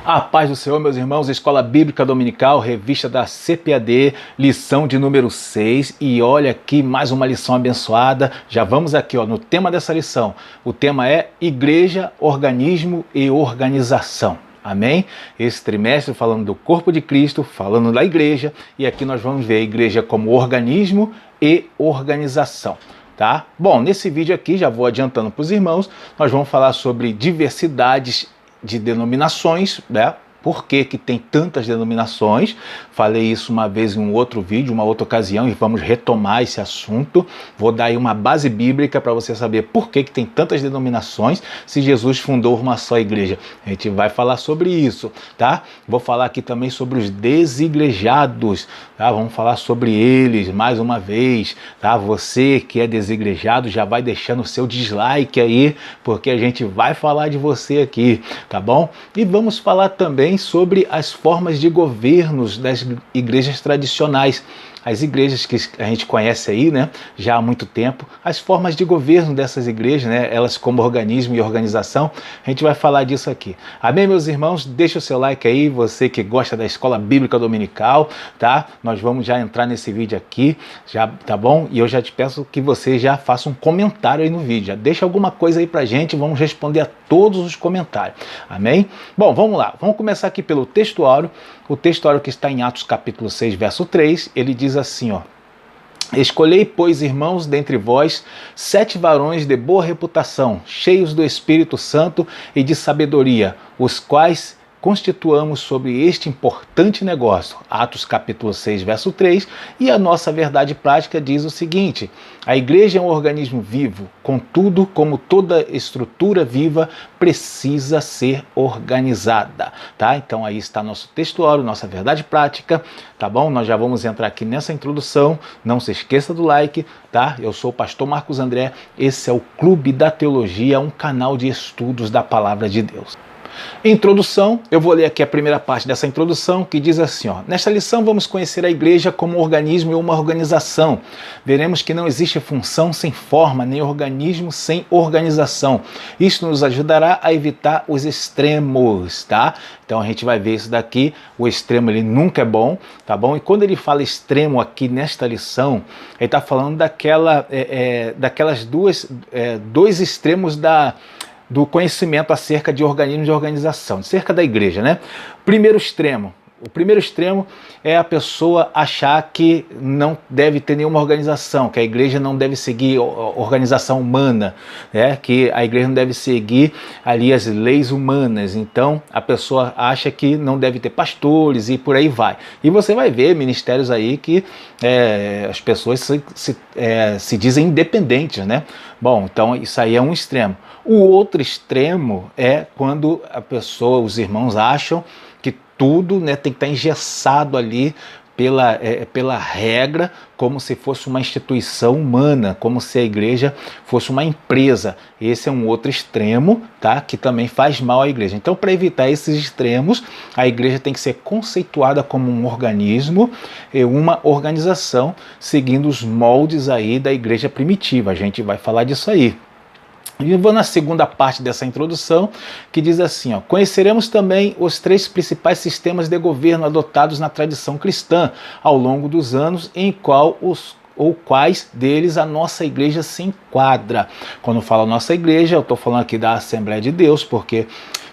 A paz do Senhor, meus irmãos, Escola Bíblica Dominical, revista da CPAD, lição de número 6. E olha aqui, mais uma lição abençoada. Já vamos aqui no tema dessa lição. O tema é Igreja, Organismo e Organização. Amém? Esse trimestre falando do corpo de Cristo, falando da igreja. E aqui nós vamos ver a igreja como organismo e organização. Tá? Bom, nesse vídeo aqui, já vou adiantando para os irmãos, nós vamos falar sobre diversidades de denominações, né? Por que que tem tantas denominações? Falei isso uma vez em um outro vídeo, uma outra ocasião, e vamos retomar esse assunto. Vou dar aí uma base bíblica para você saber por que que tem tantas denominações se Jesus fundou uma só igreja. A gente vai falar sobre isso, tá? Vou falar aqui também sobre os desigrejados, tá? Vamos falar sobre eles mais uma vez, tá? Você que é desigrejado já vai deixando o seu dislike aí, porque a gente vai falar de você aqui, tá bom? E vamos falar também sobre as formas de governos das igrejas tradicionais, as igrejas que a gente conhece aí, né, já há muito tempo, as formas de governo dessas igrejas, né, elas como organismo e organização, a gente vai falar disso aqui. Amém, meus irmãos? Deixa o seu like aí, você que gosta da Escola Bíblica Dominical, tá? Nós vamos já entrar nesse vídeo aqui, já, tá bom? E eu já te peço que você já faça um comentário aí no vídeo, já deixa alguma coisa aí pra gente, vamos responder a todos os comentários. Amém? Bom, vamos lá, vamos começar aqui pelo textuário. O textuário que está em Atos capítulo 6, verso 3, ele diz assim, ó: Escolhei, pois, irmãos, dentre vós, 7 varões de boa reputação, cheios do Espírito Santo e de sabedoria, os quais constituamos sobre este importante negócio. Atos capítulo 6, verso 3, e a nossa verdade prática diz o seguinte: a igreja é um organismo vivo, contudo, como toda estrutura viva, precisa ser organizada, tá? Então aí está nosso textuário, nossa verdade prática, tá bom? Nós já vamos entrar aqui nessa introdução, não se esqueça do like, tá? Eu sou o pastor Marcos André, esse é o Clube da Teologia, um canal de estudos da Palavra de Deus. Introdução, eu vou ler aqui a primeira parte dessa introdução que diz assim, ó: nesta lição vamos conhecer a igreja como um organismo e uma organização. Veremos que não existe função sem forma, nem organismo sem organização. Isso nos ajudará a evitar os extremos, tá? Então a gente vai ver isso daqui, o extremo ele nunca é bom, tá bom? E quando ele fala extremo aqui nesta lição, ele está falando daquelas dois extremos do conhecimento acerca de organismos de organização, acerca da igreja, né? O primeiro extremo é a pessoa achar que não deve ter nenhuma organização, que a igreja não deve seguir organização humana, né? Que a igreja não deve seguir ali as leis humanas. Então a pessoa acha que não deve ter pastores e por aí vai. E você vai ver ministérios aí que as pessoas se dizem independentes, né? Bom, então isso aí é um extremo. O outro extremo é quando os irmãos acham que tudo, né, tem que estar engessado ali pela regra, como se fosse uma instituição humana, como se a igreja fosse uma empresa. Esse é um outro extremo, tá, que também faz mal à igreja. Então, para evitar esses extremos, a igreja tem que ser conceituada como um organismo e uma organização, seguindo os moldes aí da igreja primitiva. A gente vai falar disso aí. E vou na segunda parte dessa introdução, que diz assim, ó: conheceremos também os 3 principais sistemas de governo adotados na tradição cristã ao longo dos anos, em quais deles a nossa igreja se enquadra. Quando eu falo nossa igreja, eu estou falando aqui da Assembleia de Deus, porque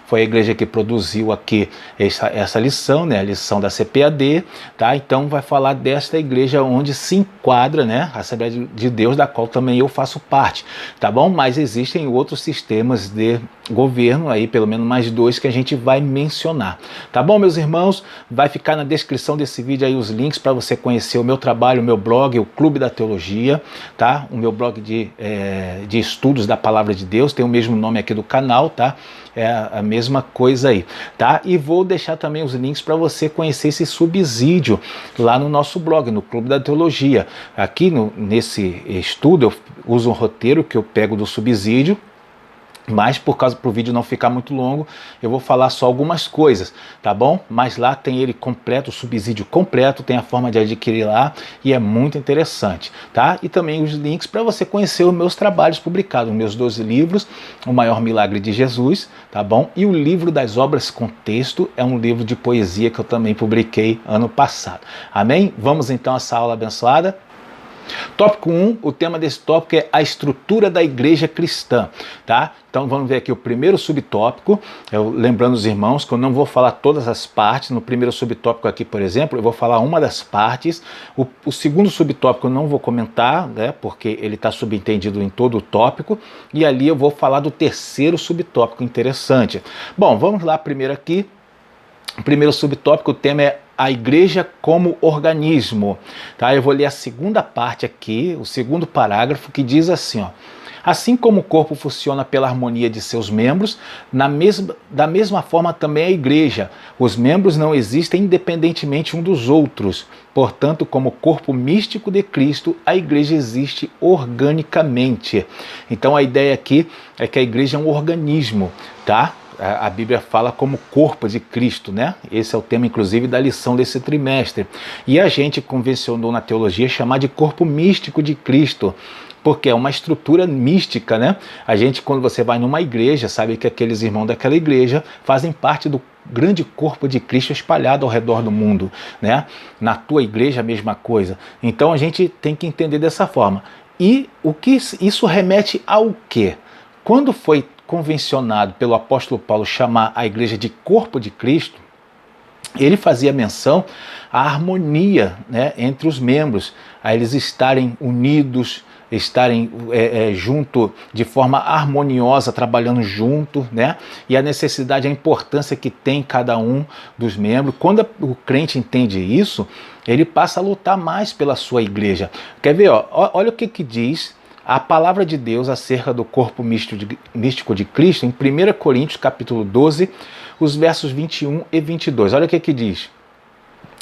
foi a igreja que produziu aqui essa lição, né, a lição da CPAD, tá? Então vai falar desta igreja onde se enquadra, né, a Assembleia de Deus, da qual também eu faço parte, tá bom? Mas existem outros sistemas de governo aí, pelo menos mais 2 que a gente vai mencionar, tá bom, meus irmãos? Vai ficar na descrição desse vídeo aí os links para você conhecer o meu trabalho, o meu blog, o Clube da Teologia, tá? O meu blog de estudos da Palavra de Deus, tem o mesmo nome aqui do canal, tá? É a mesma coisa aí, tá? E vou deixar também os links para você conhecer esse subsídio lá no nosso blog, no Clube da Teologia. Aqui nesse estudo eu uso um roteiro que eu pego do subsídio, Mas por causa pro vídeo não ficar muito longo, eu vou falar só algumas coisas, tá bom? Mas lá tem ele completo, o subsídio completo, tem a forma de adquirir lá e é muito interessante, tá? E também os links para você conhecer os meus trabalhos publicados, os meus 12 livros, O Maior Milagre de Jesus, tá bom? E o livro das obras com texto é um livro de poesia que eu também publiquei ano passado. Amém? Vamos então a essa aula abençoada? Tópico 1, o tema desse tópico é a estrutura da igreja cristã, tá? Então vamos ver aqui o primeiro subtópico, lembrando os irmãos que eu não vou falar todas as partes, no primeiro subtópico aqui, por exemplo, eu vou falar uma das partes, o segundo subtópico eu não vou comentar, né, porque ele está subentendido em todo o tópico, e ali eu vou falar do terceiro subtópico interessante. Bom, vamos lá primeiro aqui, o primeiro subtópico, o tema é a igreja como organismo, tá? Eu vou ler a segunda parte aqui, o segundo parágrafo, que diz assim, ó: assim como o corpo funciona pela harmonia de seus membros, da mesma forma também a igreja. Os membros não existem independentemente um dos outros. Portanto, como corpo místico de Cristo, a igreja existe organicamente. Então a ideia aqui é que a igreja é um organismo, tá? A Bíblia fala como corpo de Cristo, né? Esse é o tema, inclusive, da lição desse trimestre. E a gente convencionou na teologia chamar de corpo místico de Cristo, porque é uma estrutura mística, né? A gente, quando você vai numa igreja, sabe que aqueles irmãos daquela igreja fazem parte do grande corpo de Cristo espalhado ao redor do mundo, né? Na tua igreja a mesma coisa. Então a gente tem que entender dessa forma. E o que isso remete ao quê? Quando foi convencionado pelo apóstolo Paulo chamar a igreja de corpo de Cristo, ele fazia menção à harmonia, né, entre os membros, a eles estarem unidos, estarem junto de forma harmoniosa, trabalhando junto, né? E a necessidade, a importância que tem cada um dos membros. Quando o crente entende isso, ele passa a lutar mais pela sua igreja. Quer ver? Olha o que diz a palavra de Deus acerca do corpo místico de Cristo em 1 Coríntios capítulo 12, os versos 21 e 22. Olha o que diz.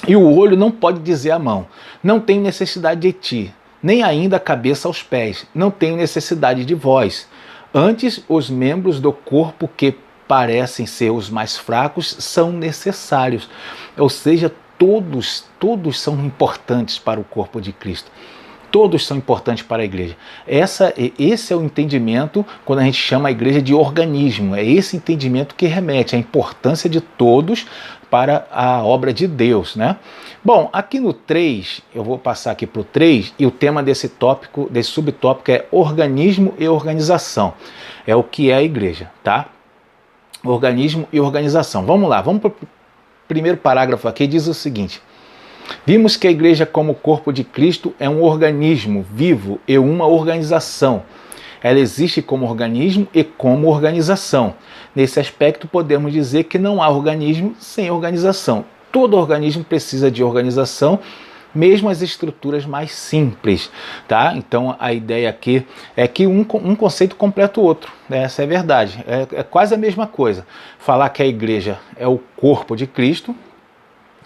E o olho não pode dizer à mão, não tenho necessidade de ti, nem ainda a cabeça aos pés, não tenho necessidade de vós. Antes, os membros do corpo que parecem ser os mais fracos são necessários. Ou seja, todos são importantes para o corpo de Cristo. Todos são importantes para a igreja. Esse é o entendimento quando a gente chama a igreja de organismo. É esse entendimento que remete à importância de todos para a obra de Deus, né? Bom, aqui no 3, eu vou passar aqui para o 3, e o tema desse tópico, desse subtópico é organismo e organização. É o que é a igreja, tá? Organismo e organização. Vamos lá, vamos para o primeiro parágrafo aqui, diz o seguinte: vimos que a igreja como corpo de Cristo é um organismo vivo e uma organização. Ela existe como organismo e como organização. Nesse aspecto, podemos dizer que não há organismo sem organização. Todo organismo precisa de organização, mesmo as estruturas mais simples, tá? Então a ideia aqui é que um conceito completa o outro, né? Essa é a verdade. É quase a mesma coisa. Falar que a igreja é o corpo de Cristo,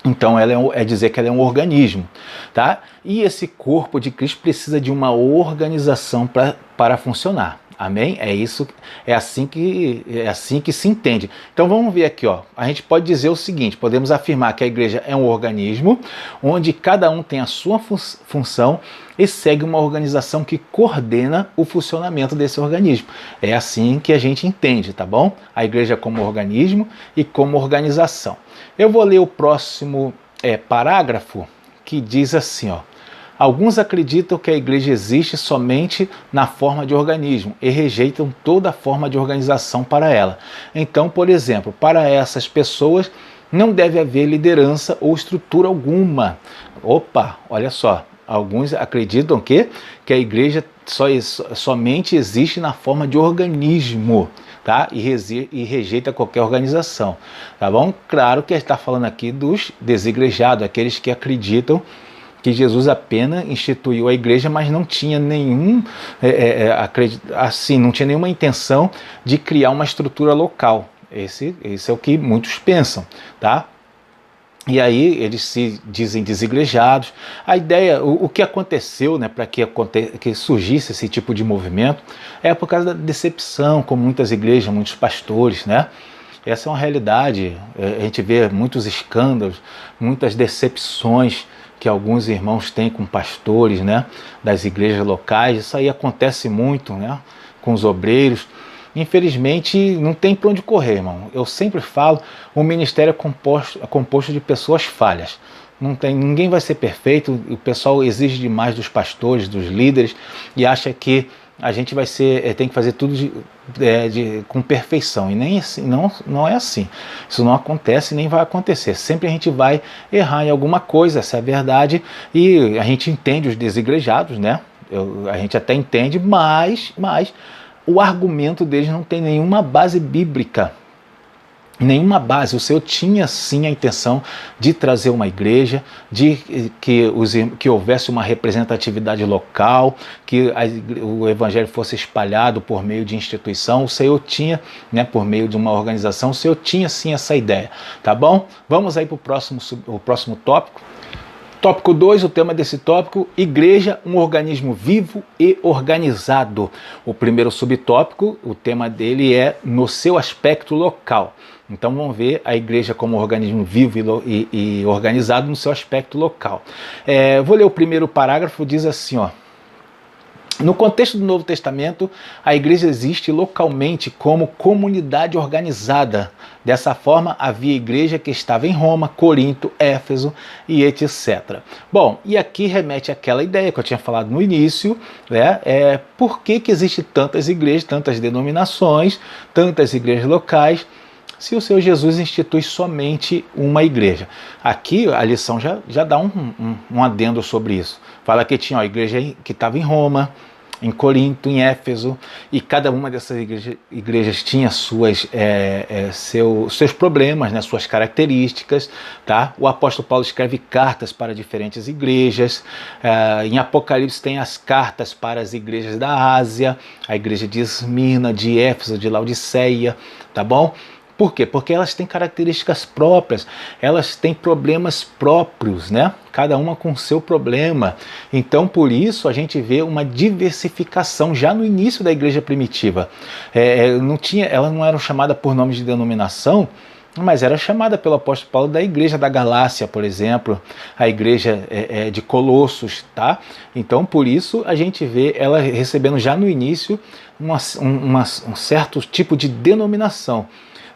então ela é dizer que ela é um organismo, tá? E esse corpo de Cristo precisa de uma organização para funcionar. Amém? É assim que se entende. Então vamos ver aqui, ó. A gente pode dizer o seguinte: podemos afirmar que a igreja é um organismo onde cada um tem a sua função e segue uma organização que coordena o funcionamento desse organismo. É assim que a gente entende, tá bom? A igreja como organismo e como organização. Eu vou ler o próximo parágrafo, que diz assim, ó: alguns acreditam que a igreja existe somente na forma de organismo e rejeitam toda forma de organização para ela. Então, por exemplo, para essas pessoas não deve haver liderança ou estrutura alguma. Opa, olha só. Alguns acreditam que a igreja somente existe na forma de organismo, tá? E rejeita qualquer organização, tá bom? Claro que está falando aqui dos desigrejados, aqueles que acreditam que Jesus apenas instituiu a igreja, mas não tinha não tinha nenhuma intenção de criar uma estrutura local. Esse é o que muitos pensam, tá? E aí eles se dizem desigrejados. A ideia, o que aconteceu, né, para que surgisse esse tipo de movimento, é por causa da decepção com muitas igrejas, muitos pastores, né? Essa é uma realidade. A gente vê muitos escândalos, muitas decepções que alguns irmãos têm com pastores, né, das igrejas locais. Isso aí acontece muito, né, com os obreiros. Infelizmente, não tem para onde correr, irmão. Eu sempre falo, o ministério é composto de pessoas falhas. Ninguém vai ser perfeito, o pessoal exige demais dos pastores, dos líderes, e acha que a gente tem que fazer tudo com perfeição. E nem assim, não é assim. Isso não acontece nem vai acontecer. Sempre a gente vai errar em alguma coisa, essa é a verdade, e a gente entende os desigrejados, né? A gente até entende, mas o argumento deles não tem nenhuma base bíblica, nenhuma base. O Senhor tinha sim a intenção de trazer uma igreja, de que houvesse uma representatividade local, que o evangelho fosse espalhado por meio de instituição. O Senhor tinha, né, por meio de uma organização, o Senhor tinha sim essa ideia, tá bom? Vamos aí para o próximo tópico. Tópico 2, o tema desse tópico, igreja, um organismo vivo e organizado. O primeiro subtópico, o tema dele é no seu aspecto local. Então vamos ver a igreja como organismo vivo e organizado no seu aspecto local. Vou ler o primeiro parágrafo, diz assim, ó. No contexto do Novo Testamento, a igreja existe localmente como comunidade organizada. Dessa forma, havia igreja que estava em Roma, Corinto, Éfeso e etc. Bom, e aqui remete àquela ideia que eu tinha falado no início, né? Por que existe tantas igrejas, tantas denominações, tantas igrejas locais, se o Senhor Jesus institui somente uma igreja? Aqui a lição já dá um adendo sobre isso. Fala que tinha a igreja que estava em Roma, em Corinto, em Éfeso, e cada uma dessas igrejas tinha seus problemas, né, suas características. Tá? O apóstolo Paulo escreve cartas para diferentes igrejas. Em Apocalipse tem as cartas para as igrejas da Ásia, a igreja de Esmirna, de Éfeso, de Laodiceia, tá bom? Por quê? Porque elas têm características próprias, elas têm problemas próprios, né? Cada uma com seu problema. Então, por isso, a gente vê uma diversificação já no início da igreja primitiva. Elas não eram chamadas por nomes de denominação, mas era chamada pelo apóstolo Paulo da igreja da Galácia, por exemplo, a igreja de Colossos, tá? Então, por isso, a gente vê ela recebendo já no início um certo tipo de denominação.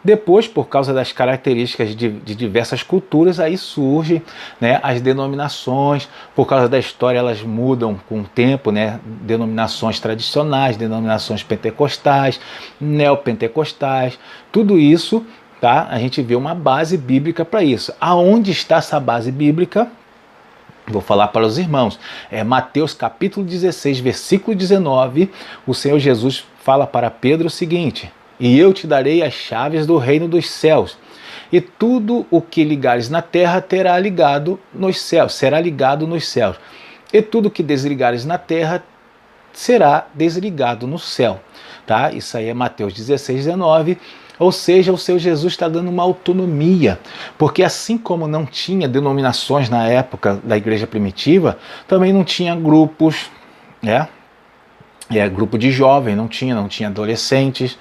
Depois, por causa das características de diversas culturas, aí surgem, né, as denominações. Por causa da história, elas mudam com o tempo, né? Denominações tradicionais, denominações pentecostais, neopentecostais, tudo isso, tá? A gente vê uma base bíblica para isso. Aonde está essa base bíblica? Vou falar para os irmãos. Mateus capítulo 16, versículo 19, o Senhor Jesus fala para Pedro o seguinte: e eu te darei as chaves do reino dos céus, e tudo o que ligares na terra será ligado nos céus, e tudo o que desligares na terra será desligado no céu. Tá? Isso aí é Mateus 16, 19. Ou seja, o Senhor Jesus está dando uma autonomia, porque assim como não tinha denominações na época da igreja primitiva, também não tinha grupos, né? Grupo de jovens, não tinha adolescentes,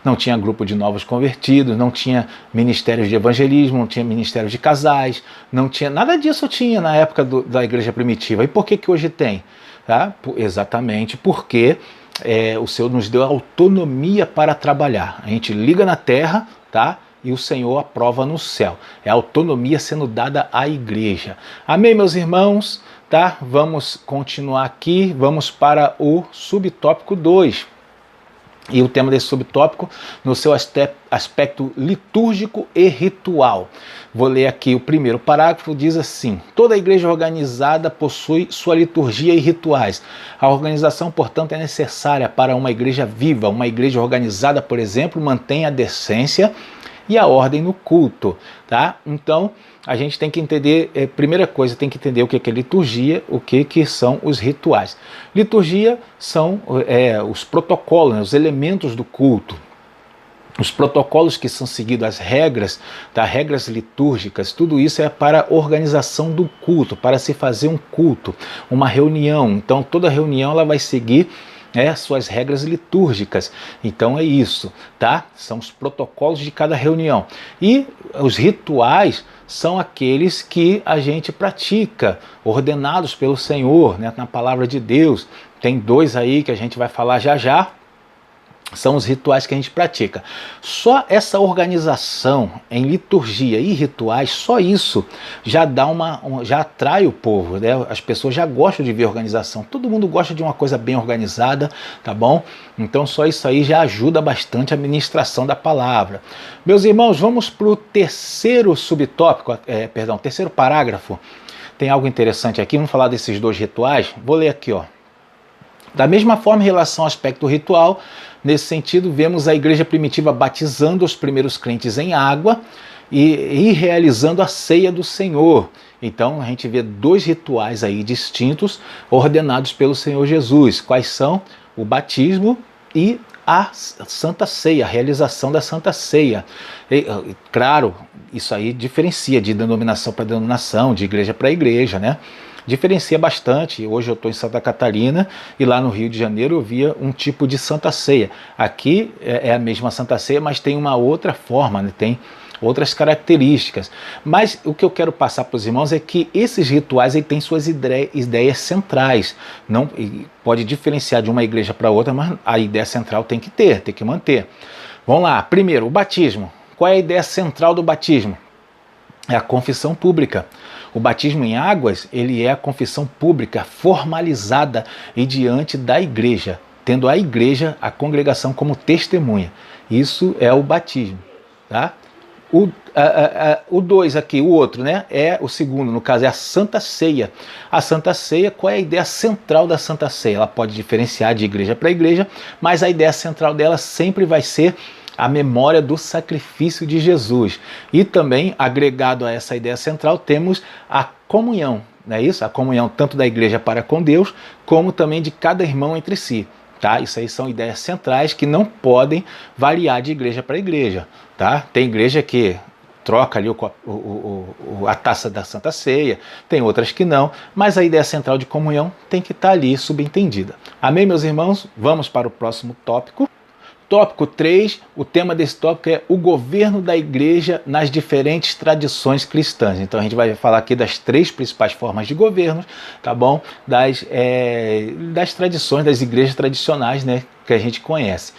não tinha grupo de novos convertidos, não tinha ministérios de evangelismo, não tinha ministérios de casais, não tinha nada disso tinha na época da igreja primitiva. E por que hoje tem? Tá? Exatamente porque o Senhor nos deu autonomia para trabalhar. A gente liga na terra, tá? E o Senhor aprova no céu. É a autonomia sendo dada à igreja. Amém, meus irmãos? Tá? Vamos continuar aqui, vamos para o subtópico 2. E o tema desse subtópico, no seu aspecto litúrgico e ritual. Vou ler aqui o primeiro parágrafo, diz assim: toda igreja organizada possui sua liturgia e rituais. A organização, portanto, é necessária para uma igreja viva. Uma igreja organizada, por exemplo, mantém a decência e a ordem no culto, tá? Então, a gente tem que entender, primeira coisa, tem que entender o que é liturgia, o que são os rituais. Liturgia são os protocolos, né, os elementos do culto. os protocolos que são seguidos, as regras, tá? Regras litúrgicas, tudo isso é para a organização do culto, para se fazer um culto, uma reunião. Então toda reunião ela vai seguir suas regras litúrgicas. Então é isso, tá? São os protocolos de cada reunião. E os rituais são aqueles que a gente pratica, ordenados pelo Senhor, né? Na palavra de Deus. Tem 2 aí que a gente vai falar já já. São os rituais que a gente pratica. Só essa organização em liturgia e rituais, só isso já dá já atrai o povo, né? As pessoas já gostam de ver organização. Todo mundo gosta de uma coisa bem organizada, tá bom? Então só isso aí já ajuda bastante a ministração da palavra. Meus irmãos, vamos para o terceiro subtópico, terceiro parágrafo. Tem algo interessante aqui, vamos falar desses 2 rituais. Vou ler aqui, ó. Da mesma forma, em relação ao aspecto ritual, nesse sentido, vemos a igreja primitiva batizando os primeiros crentes em água e realizando a ceia do Senhor. Então, a gente vê 2 rituais aí distintos, ordenados pelo Senhor Jesus. Quais são? O batismo e a Santa Ceia, a realização da Santa Ceia. E, claro, isso aí diferencia de denominação para denominação, de igreja para igreja, né? Diferencia bastante. Hoje eu estou em Santa Catarina e lá no Rio de Janeiro eu via um tipo de Santa Ceia. Aqui é a mesma Santa Ceia, mas tem uma outra forma, né? Tem outras características. Mas o que eu quero passar para os irmãos é que esses rituais têm suas ideias centrais. Não pode diferenciar de uma igreja para outra, mas a ideia central tem que manter. Vamos lá. Primeiro, o batismo. Qual é a ideia central do batismo? É a confissão pública. O batismo em águas, ele é a confissão pública formalizada e diante da igreja, tendo a igreja, a congregação como testemunha. Isso é o batismo, tá? O 2 aqui, o outro, né? É o segundo, no caso, é a Santa Ceia. A Santa Ceia, qual é a ideia central da Santa Ceia? Ela pode diferenciar de igreja para igreja, mas a ideia central dela sempre vai ser a memória do sacrifício de Jesus. E também, agregado a essa ideia central, temos a comunhão, não é isso? A comunhão tanto da igreja para com Deus, como também de cada irmão entre si. Tá? Isso aí são ideias centrais que não podem variar de igreja para igreja. Tá? Tem igreja que troca ali a taça da Santa Ceia, tem outras que não, mas a ideia central de comunhão tem que estar ali subentendida. Amém, meus irmãos? Vamos para o próximo tópico. Tópico 3, o tema desse tópico é o governo da igreja nas diferentes tradições cristãs. Então a gente vai falar aqui das 3 principais formas de governo, tá bom? Das tradições, das igrejas tradicionais, né, que a gente conhece.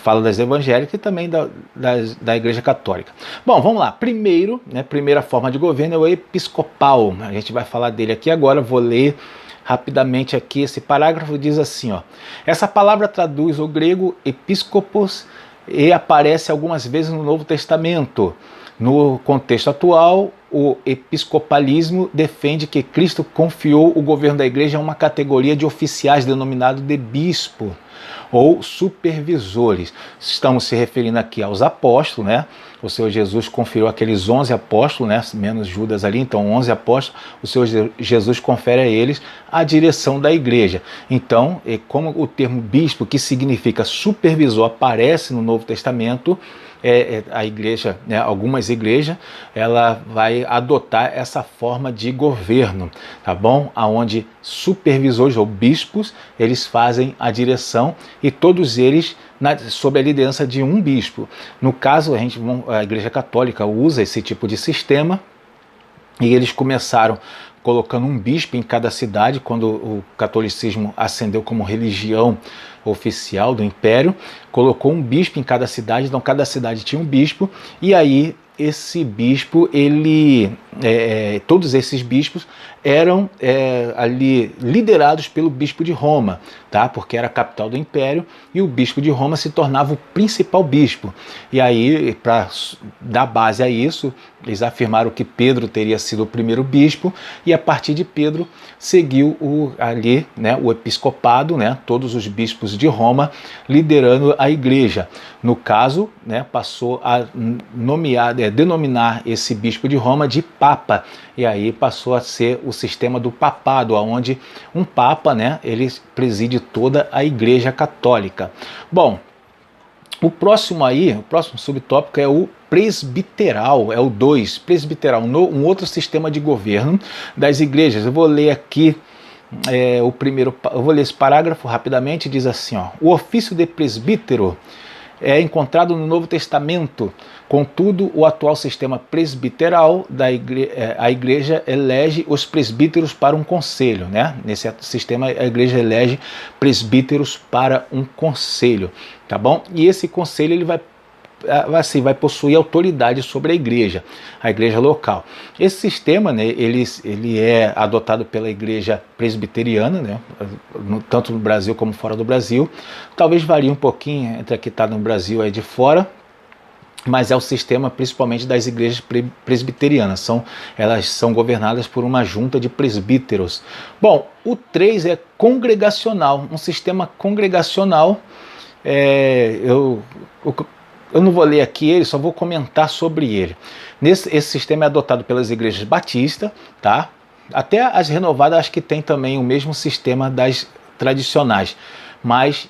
Fala das evangélicas e também da igreja católica. Bom, vamos lá. Primeiro, né, primeira forma de governo é o episcopal. A gente vai falar dele aqui agora, vou ler rapidamente aqui, esse parágrafo diz assim, ó. Essa palavra traduz o grego episcopos e aparece algumas vezes no Novo Testamento. No contexto atual, o episcopalismo defende que Cristo confiou o governo da igreja a uma categoria de oficiais denominado de bispo ou supervisores. Estamos se referindo aqui aos apóstolos, né? O Senhor Jesus conferiu aqueles 11 apóstolos, né? Menos Judas ali, então 11 apóstolos, o Senhor Jesus confere a eles a direção da igreja. Então, como o termo bispo, que significa supervisor, aparece no Novo Testamento, a igreja, né, algumas igrejas, ela vai adotar essa forma de governo, tá bom? Aonde supervisores ou bispos, eles fazem a direção e todos eles sob a liderança de um bispo. No caso, a igreja católica usa esse tipo de sistema e eles começaram colocando um bispo em cada cidade, quando o catolicismo ascendeu como religião oficial do império, colocou um bispo em cada cidade, então cada cidade tinha um bispo, e aí esse bispo, todos esses bispos eram ali liderados pelo bispo de Roma, tá? Porque era a capital do império e o bispo de Roma se tornava o principal bispo. E aí, para dar base a isso, eles afirmaram que Pedro teria sido o primeiro bispo e a partir de Pedro seguiu o episcopado, né? Todos os bispos de Roma liderando a igreja. No caso, né, passou a denominar esse bispo de Roma de Papa, e aí passou a ser o sistema do papado, onde um Papa, né, ele preside toda a Igreja Católica. Bom, O próximo subtópico é o presbiteral, é o 2, presbiteral, um outro sistema de governo das igrejas. Eu vou ler aqui eu vou ler esse parágrafo rapidamente, diz assim, ó: o ofício de presbítero é encontrado no Novo Testamento. Contudo, o atual sistema presbiteral a igreja elege os presbíteros para um conselho, né? Nesse sistema a igreja elege presbíteros para um conselho, tá bom? E esse conselho ele vai possuir autoridade sobre a igreja local. Esse sistema, né, ele é adotado pela igreja presbiteriana, né, tanto no Brasil como fora do Brasil. Talvez varie um pouquinho entre a que está no Brasil e de fora, mas é o sistema principalmente das igrejas presbiterianas. Elas são governadas por uma junta de presbíteros. Bom, o 3 é congregacional, um sistema congregacional. Eu não vou ler aqui ele, só vou comentar sobre ele. Esse sistema é adotado pelas igrejas batistas, tá? Até as renovadas acho que tem também o mesmo sistema das tradicionais,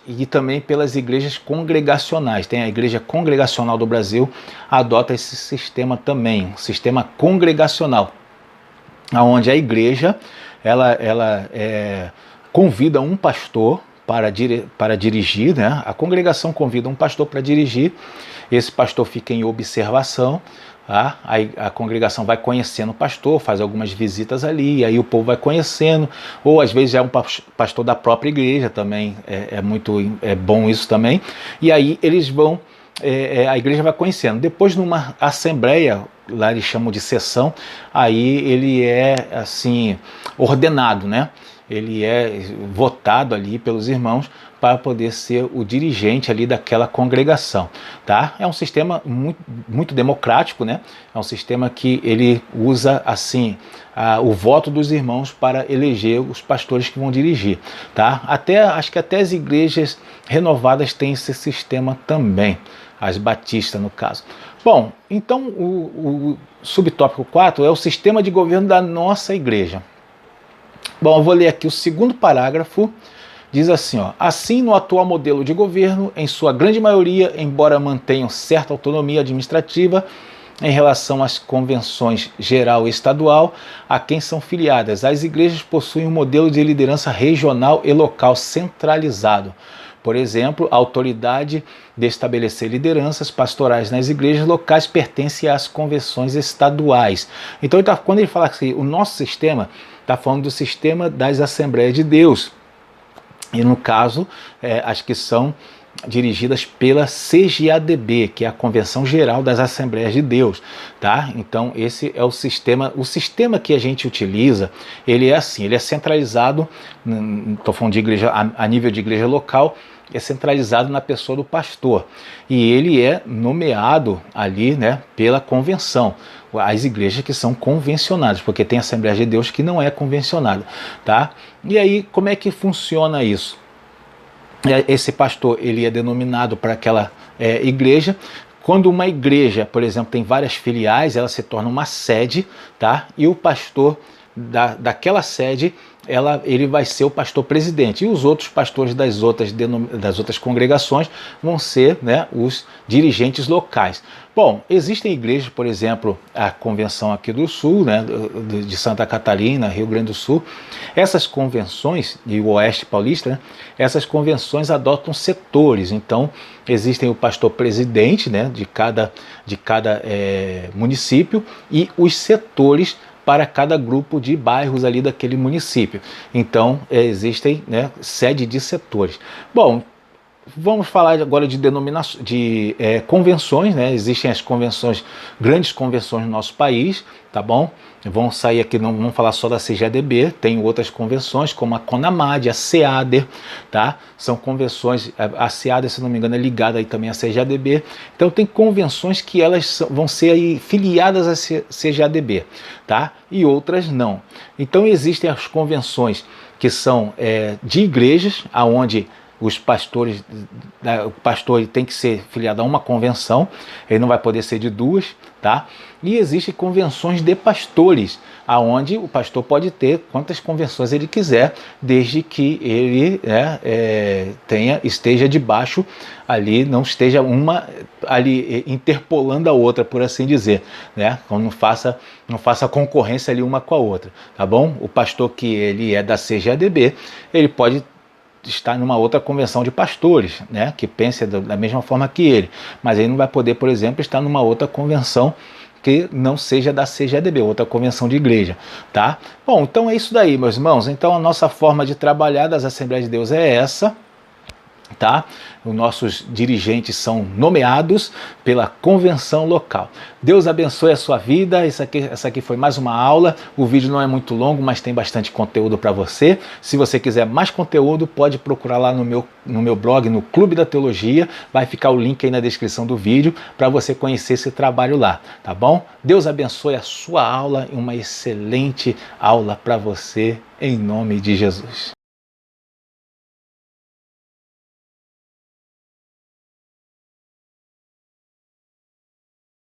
e também pelas igrejas congregacionais. Tem a Igreja Congregacional do Brasil, adota esse sistema também, um sistema congregacional, onde a igreja ela convida um pastor para dirigir, né? A congregação convida um pastor para dirigir, esse pastor fica em observação, tá? A congregação vai conhecendo o pastor, faz algumas visitas ali, e aí o povo vai conhecendo, ou às vezes é um pastor da própria igreja também, é bom isso também, e aí eles vão, a igreja vai conhecendo. Depois, numa assembleia, lá eles chamam de sessão, aí ele é assim, ordenado, né? Ele é votado ali pelos irmãos para poder ser o dirigente ali daquela congregação, tá? É um sistema muito, muito democrático, né? É um sistema que ele usa assim o voto dos irmãos para eleger os pastores que vão dirigir, tá? Acho que até as igrejas renovadas têm esse sistema também, as batistas no caso. Bom, então o subtópico 4 é o sistema de governo da nossa igreja. Bom, eu vou ler aqui o segundo parágrafo, diz assim, ó: assim, no atual modelo de governo, em sua grande maioria, embora mantenham certa autonomia administrativa em relação às convenções geral e estadual a quem são filiadas, as igrejas possuem um modelo de liderança regional e local centralizado. Por exemplo, a autoridade de estabelecer lideranças pastorais nas igrejas locais pertence às convenções estaduais. Então, quando ele fala assim, o nosso sistema, está falando do sistema das Assembleias de Deus. E no caso, as que são dirigidas pela CGADB, que é a Convenção Geral das Assembleias de Deus, tá? Então esse é o sistema que a gente utiliza, ele é assim, ele é centralizado, estou falando de igreja, a nível de igreja local, é centralizado na pessoa do pastor, e ele é nomeado ali, né, pela convenção, as igrejas que são convencionadas, porque tem Assembleia de Deus que não é convencionada, tá? E aí, como é que funciona isso? Esse pastor, ele é denominado para aquela igreja. Quando uma igreja, por exemplo, tem várias filiais, ela se torna uma sede, tá? E o pastor daquela sede, ele vai ser o pastor presidente, e os outros pastores das outras congregações vão ser, né, os dirigentes locais. Bom, existem igrejas, por exemplo, a convenção aqui do Sul, né, de Santa Catarina, Rio Grande do Sul, essas convenções, e o Oeste Paulista, né, essas convenções adotam setores. Então existem o pastor presidente, né, de cada município, e os setores para cada grupo de bairros ali daquele município. Então existem, né, sede de setores. Bom, vamos falar agora de convenções, né? Existem as convenções, grandes convenções no nosso país, tá bom? Vamos sair aqui, não vamos falar só da CGADB, tem outras convenções como a CONAMAD, a SEADER, tá? São convenções, a SEADER, se não me engano, é ligada aí também à CGADB. Então tem convenções que elas vão ser aí filiadas à CGADB, tá? E outras não. Então existem as convenções que são de igrejas, aonde os pastores, o pastor ele tem que ser filiado a uma convenção, ele não vai poder ser de duas, tá? E existem convenções de pastores, aonde o pastor pode ter quantas convenções ele quiser, desde que ele esteja debaixo ali, não esteja uma ali interpolando a outra, por assim dizer, né? Então não faça concorrência ali uma com a outra, tá bom? O pastor que ele é da CGADB, ele pode estar numa outra convenção de pastores, né, que pense da mesma forma que ele, mas ele não vai poder, por exemplo, estar numa outra convenção que não seja da CGADB, outra convenção de igreja, tá? Bom, então é isso daí, meus irmãos. Então a nossa forma de trabalhar das Assembleias de Deus é essa, tá? Os nossos dirigentes são nomeados pela convenção local. Deus abençoe a sua vida. Essa aqui foi mais uma aula. O vídeo não é muito longo, mas tem bastante conteúdo para você. Se você quiser mais conteúdo, pode procurar lá no meu blog, no Clube da Teologia. Vai ficar o link aí na descrição do vídeo para você conhecer esse trabalho lá, tá bom? Deus abençoe a sua aula e uma excelente aula para você, em nome de Jesus.